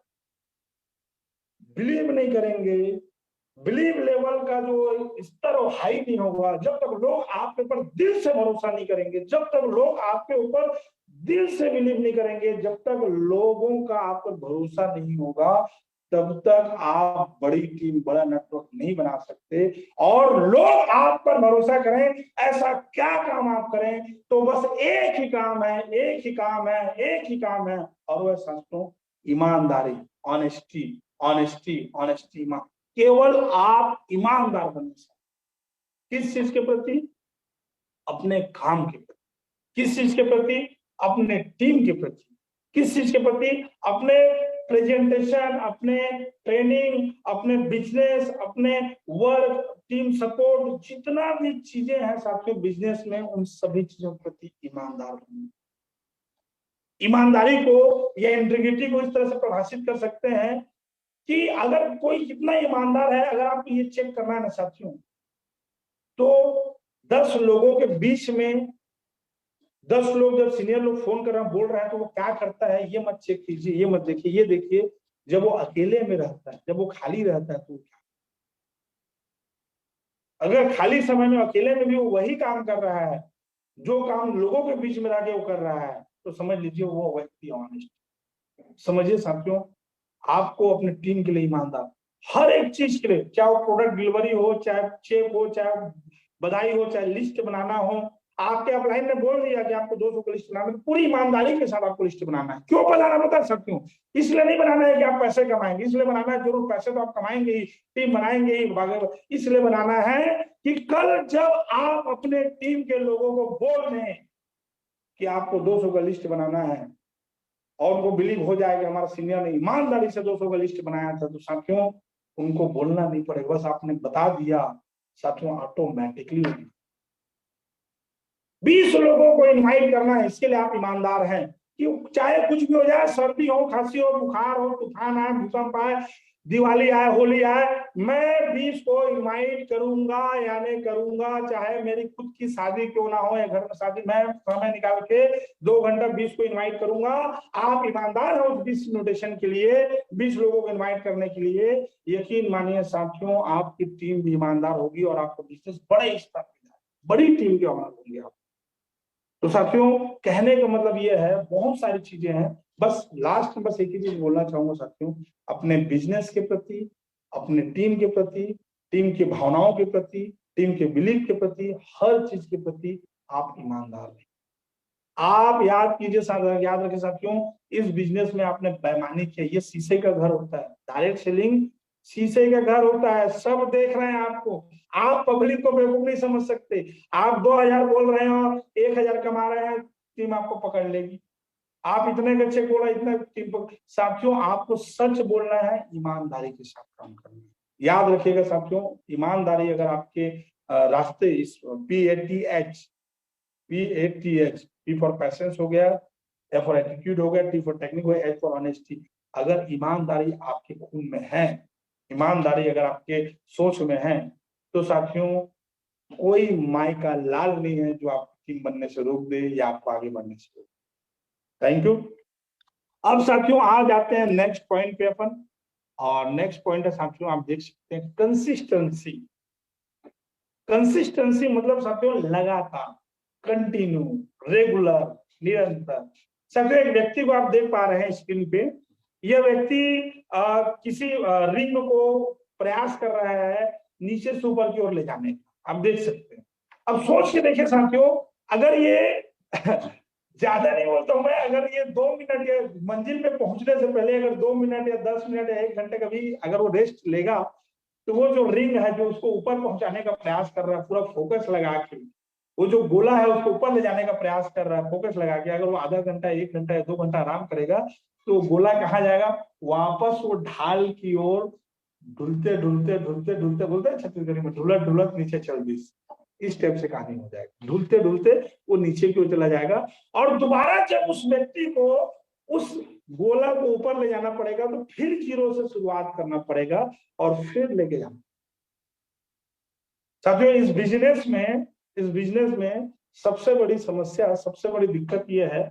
बिलीव नहीं करेंगे, बिलीव लेवल का जो स्तर हाई नहीं होगा, जब तक लोग आपके ऊपर दिल से भरोसा नहीं करेंगे, जब तक लोग आपके ऊपर दिल से बिलीव नहीं करेंगे, जब तक लोगों का आप पर भरोसा नहीं होगा, तब तक आप बड़ी टीम बड़ा नेटवर्क नहीं बना सकते। और लोग आप पर भरोसा करें, ऐसा क्या काम आप करें, तो बस एक ही काम है, एक ही काम है, एक ही काम है, और वह साथियों ईमानदारी, ऑनेस्टी, ऑनेस्टी, ऑनेस्टी। केवल आप ईमानदार बनने से, किस चीज के प्रति, अपने काम के प्रति, किस चीज के प्रति, अपने टीम के प्रति, किस चीज के प्रति, अपने प्रेजेंटेशन, अपने ट्रेनिंग, अपने बिजनेस, अपने वर्क, टीम सपोर्ट, जितना भी चीजें हैं साथियों बिजनेस में, उन सभी चीजों के प्रति ईमानदार बनना। ईमानदारी को या इंटीग्रिटी को इस तरह से परिभाषित कर सकते हैं कि अगर कोई कितना ईमानदार है, अगर आपको ये चेक करना है ना साथियों, तो 10 लोगों के बीच में 10 लोग जब सीनियर लोग फोन कर रहे हैं, बोल रहे हैं, तो वो क्या करता है ये मत चेक कीजिए, ये मत देखिए, ये देखिए जब वो अकेले में रहता है, जब वो खाली रहता है, तो अगर खाली समय में अकेले में भी वो वही काम कर रहा है जो काम लोगों के बीच में रहकर वो कर रहा है, तो समझ लीजिए वो व्यक्ति ऑनेस्ट। समझिए साथियों, आपको अपनी टीम के लिए ईमानदार, हर एक चीज के लिए, चाहे वो प्रोडक्ट डिलीवरी हो, चाहे चेक हो, चाहे बधाई हो, चाहे लिस्ट बनाना हो, आपके अपलाइन ने बोल दिया कि आपको 200 की लिस्ट बनाना है, पूरी ईमानदारी के साथ आपको लिस्ट बनाना है। क्यों बनाना बता सकती हूँ? इसलिए नहीं बनाना है कि आप पैसे कमाएंगे, इसलिए बनाना है जरूर पैसे तो आप कमाएंगे ही, टीम बनाएंगे ही, इसलिए बनाना है कि कल जब आप अपने टीम के लोगों को बोल दें कि आपको 200 का लिस्ट बनाना है और उनको बिलीव हो जाए कि हमारा सीनियर ने ईमानदारी से 200 का लिस्ट बनाया था, तो साथियों उनको बोलना नहीं पड़ेगा, बस आपने बता दिया साथियों, ऑटोमेटिकली 20 लोगों को इनवाइट करना है। इसके लिए आप ईमानदार हैं कि चाहे कुछ भी हो जाए, सर्दी हो, खांसी हो, बुखार हो, तूफान आए, भूकंप आए, दिवाली आए, होली आए, मैं 20 को इनवाइट करूंगा या नहीं करूंगा, चाहे मेरी खुद की शादी क्यों ना हो या घर में शादी, मैं समय निकाल के 2 घंटा 20 को इनवाइट करूंगा। आप ईमानदार हो उस 20 इन्विटेशन के लिए, 20 लोगों को इनवाइट करने के लिए। यकीन मानिए साथियों, आपकी टीम भी ईमानदार होगी और आपका बिजनेस बड़े स्तर पर, बड़ी टीम के ऑनर होंगे आप। तो साथियों कहने का मतलब ये है, बहुत सारी चीजें हैं, बस लास्ट में बस एक ही चीज बोलना चाहूंगा साथियों, अपने बिजनेस के प्रति, अपने टीम के प्रति, टीम की भावनाओं के प्रति, टीम के बिलीफ के प्रति, हर चीज के प्रति आप ईमानदार रहें। आप याद कीजिए, याद रखें साथियों, इस बिजनेस में आपने बेईमानी किया, ये शीशे का घर होता है, डायरेक्ट सेलिंग शीशे का घर होता है, सब देख रहे हैं आपको, आप पब्लिक को बेवकूफ नहीं समझ सकते। आप 2000 बोल रहे हो, 1000 कमा रहे हैं, टीम आपको पकड़ लेगी। आप इतने अच्छे बोला, इतना टीम साथियों आपको सच बोलना है, ईमानदारी के साथ काम करना है। याद रखिएगा साथियों, ईमानदारी अगर आपके रास्ते इस PATH, P फॉर पैशंस हो गया, ए फॉर एटीट्यूड हो गया, T फॉर टेक्निक हो गया, H फॉर ऑनेस्टी, अगर ईमानदारी आपके खून में है, ईमानदारी अगर आपके सोच में है, तो साथियों कोई माई का लाल नहीं है जो आपको टीम बनने से रोक दे या आपको आगे बढ़ने से रोक दे। Thank you. अब साथियों आ जाते हैं नेक्स्ट पॉइंट पे अपन, और नेक्स्ट पॉइंट है साथियों, आप देख सकते हैं कंसिस्टेंसी। कंसिस्टेंसी मतलब साथियों लगातार, कंटिन्यू, रेगुलर, निरंतर। साथियों एक व्यक्ति को आप देख पा रहे हैं स्क्रीन पे, यह व्यक्ति किसी रिंग को प्रयास कर रहा है नीचे से ऊपर की ओर ले जाने का, आप देख सकते हैं। अब सोच के देखिए साथियों, अगर ये ज्यादा नहीं बोलता हूं मैं, अगर ये 2 मिनट या मंजिल पे पहुंचने से पहले अगर 2 मिनट या 10 मिनट या 1 घंटे का भी अगर वो रेस्ट लेगा, तो वो जो रिंग है जो उसको ऊपर पहुंचाने का प्रयास कर रहा है, पूरा फोकस लगा के, वो जो गोला है उसको ऊपर ले जाने का प्रयास कर रहा है फोकस लगा के, अगर वो आधा घंटा, 1 घंटा या 2 घंटा आराम करेगा, तो गोला कहाँ जाएगा? वापस वो ढाल की ओर ढुलते ढुलते ढुलते ढुलते, बोलते हैं छत्तीसगढ़ी में, ढुलत ढुलत नीचे चल दी, इस टाइप से कहानी हो जाएगा। ढुलते ढुलते वो नीचे की ओर चला जाएगा, और दोबारा जब उस व्यक्ति को उस गोला को ऊपर ले जाना पड़ेगा, तो फिर 0 से शुरुआत करना पड़ेगा और फिर लेके जाना। साथियों इस बिजनेस में सबसे बड़ी समस्या, सबसे बड़ी दिक्कत यह है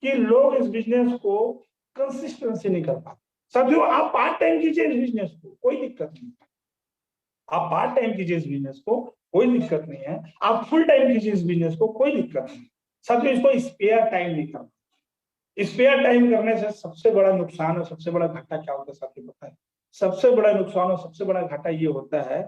कि लोग इस बिजनेस को कंसिस्टेंसी नहीं कर पाते। साथियों आप पार्ट टाइम कीजिए इस बिजनेस को, कोई दिक्कत नहीं, आप पार्ट टाइम कीजिए इस बिजनेस को, कोई दिक्कत नहीं है, आप फुल टाइम कीजिए इस बिजनेस को, कोई दिक्कत नहीं। साथियों इसको स्पेयर टाइम नहीं करना। स्पेयर टाइम करने से सबसे बड़ा नुकसान और सबसे बड़ा घाटा क्या होता है साथियों पता है? सबसे बड़ा नुकसान और सबसे बड़ा घाटा ये होता है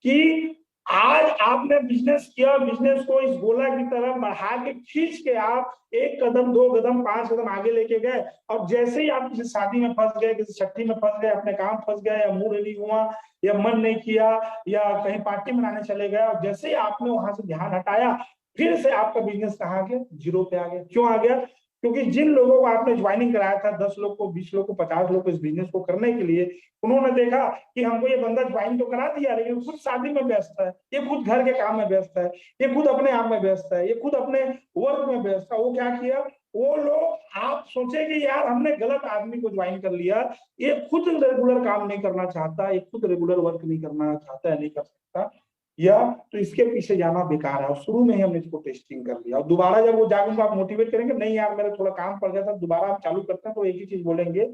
कि आज आपने बिजनेस किया, बिजनेस को इस गोला की तरह बढ़ा के खींच के आप 1 कदम, 2 कदम, 5 कदम आगे लेके गए, और जैसे ही आप किसी शादी में फंस गए, किसी छठी में फंस गए, अपने काम फंस गए, या मूड नहीं हुआ, या मन नहीं किया, या कहीं पार्टी मनाने चले गए, और जैसे ही आपने वहां से ध्यान हटाया, फिर से आपका बिजनेस कहाँ आ गया? 0 पे आ गया। क्यों आ गया? क्योंकि जिन लोगों को आपने ज्वाइनिंग कराया था, 10 लोग को, 20 लोग को, 50 लोग को इस बिजनेस को करने के लिए, उन्होंने देखा कि हमको ये बंदा ज्वाइन तो करा दिया, लेकिन खुद शादी में व्यस्त है, ये खुद घर के काम में व्यस्त है, ये खुद अपने आप में व्यस्त है, ये खुद अपने वर्क में व्यस्त है। वो क्या किया? वो लोग, आप सोचे कि यार हमने गलत आदमी को ज्वाइन कर लिया, ये खुद रेगुलर काम नहीं करना चाहता, ये खुद रेगुलर वर्क नहीं करना चाहता है, नहीं कर सकता, या तो इसके पीछे जाना बेकार है। और शुरू में ही हमने इसको टेस्टिंग कर लिया, और दोबारा जब वो जाकर आप मोटिवेट करेंगे, नहीं यार मेरा थोड़ा काम पड़ गया था, दोबारा आप चालू करते हैं, तो एक ही चीज बोलेंगे,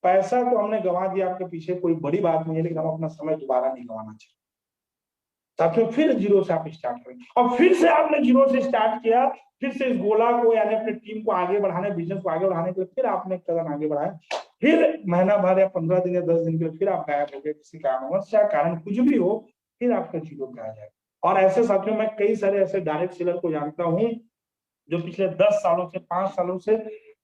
पैसा तो हमने गंवा दिया आपके पीछे, कोई बड़ी बात नहीं है, लेकिन हम अपना समय दोबारा नहीं गंवाना चाहिए। साथियों फिर 0 से आप स्टार्ट करेंगे, और फिर से आपने 0 से स्टार्ट किया, फिर से इस गोला को यानी अपनी टीम को आगे बढ़ाने, बिजनेस को आगे बढ़ाने के लिए फिर आपने एक कदम आगे बढ़ाया, फिर महीना भर या 15 दिन या 10 दिन के लिए फिर आप गायब हो गए किसी कारणवश, चाहे कारण कुछ भी हो, फिर आपका 0 पे आ जाएगा। और ऐसे साथियों मैं कई सारे ऐसे डायरेक्ट सेलर को जानता हूं जो पिछले 10 सालों से 5 सालों से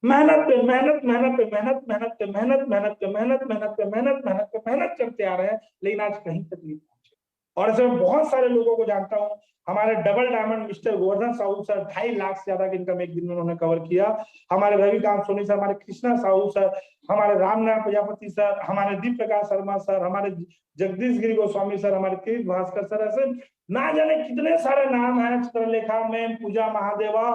मेहनत पे मेहनत मेहनत पे मेहनत मेहनत पे मेहनत मेहनत पे मेहनत मेहनत पे मेहनत मेहनत पे मेहनत करते आ रहे हैं, लेकिन आज कहीं तक नहीं पहुंचे। और ऐसे मैं बहुत सारे लोगों को जानता हूं। हमारे double diamond mister Govardhan Sahu sir 2.5 lakh से ज्यादा की इनकम एक दिन में उन्होंने कवर किया। हमारे रविकांत सोनी सर, हमारे कृष्णा साहू सर, हमारे रामनारायण प्रजापति सर, हमारे दीप प्रकाश शर्मा सर, हमारे जगदीश गिरी गोस्वामी सर, हमारे तीर्थ भास्कर सर, ऐसे ना जाने कितने सारे नाम हैं। Chitralekha ma'am, Pooja Mahadeva,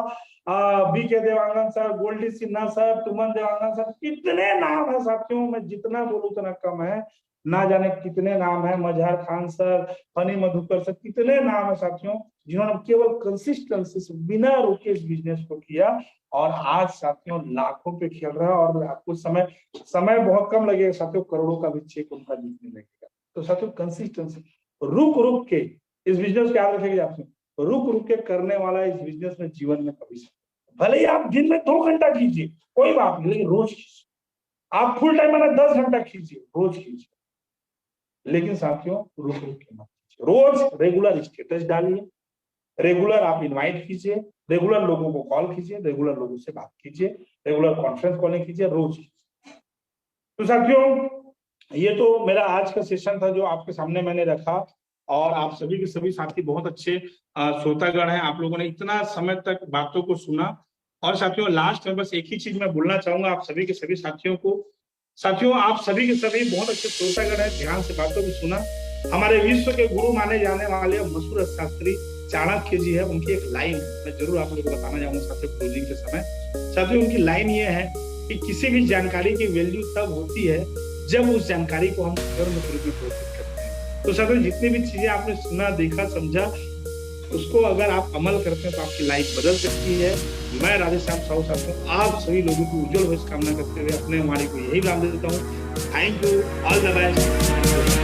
BK Dewangan sir, Goldy Sinha sir, Tuman Dewangan sir, कितने नाम है साथियों, मैं जितना बोलूं उतना कम है। ना जाने कितने नाम है, मजहर खान सर, फनी मधुकर सर, कितने नाम है साथियों जिन्होंने केवल कंसिस्टेंसी से बिना रुके इस बिजनेस को किया और आज साथियों लाखों पे खेल रहा है। और आपको समय बहुत कम लगेगा साथियों, करोड़ों का भी चेक उनका जीतने लगेगा। तो साथियों कंसिस्टेंसी, रुक रुक के इस बिजनेस को याद रखेगा आपसे, रुक रुक के करने वाला इस बिजनेस में जीवन में कभी, भले ही आप दिन में 2 घंटा कीजिए कोई बात नहीं, लेकिन रोज कीजिए। आप फुल टाइम में 10 घंटा कीजिए, रोज कीजिए, लेकिन साथियों रुक रुक के मत कीजिए। रोज रेगुलर स्टेटस डालिए, रेगुलर आप इनवाइट कीजिए, रेगुलर लोगों को कॉल कीजिए, रेगुलर लोगों से बात कीजिए, रेगुलर कॉन्फ्रेंस कॉलिंग कीजिए, रोज। तो साथियों ये तो मेरा आज का सेशन था जो आपके सामने मैंने रखा। और आप सभी के सभी साथी बहुत अच्छे श्रोतागण हैं, आप लोगों ने इतना समय तक बातों को सुना। और साथियों लास्ट में बस एक ही चीज मैं बोलना चाहूंगा आप सभी के सभी साथियों को। साथियों आप सभी के सभी बहुत अच्छे श्रोतागण हैं, ध्यान से बातों को सुना। हमारे विश्व के गुरु माने जाने वाले मशहूर शास्त्री चाणक्य जी है, उनकी एक लाइन मैं जरूर आप लोगों को बताना चाहूंगा साथियों क्लोजिंग के समय। साथियों उनकी लाइन ये है कि किसी भी जानकारी की वैल्यू तब होती है जब उस जानकारी को हम कर्म के रूप में प्रस्तुत करते हैं। तो साथियों जितनी भी चीजें आपने सुना, देखा, समझा, उसको अगर आप अमल करते हैं तो आपकी लाइफ बदल सकती है। मैं राधेश्याम साहू साहब आप सभी लोगों की उज्जवल भविष्य कामना करते हुए अपने वाणी को यही नाम देता हूँ। Thank you, all the best.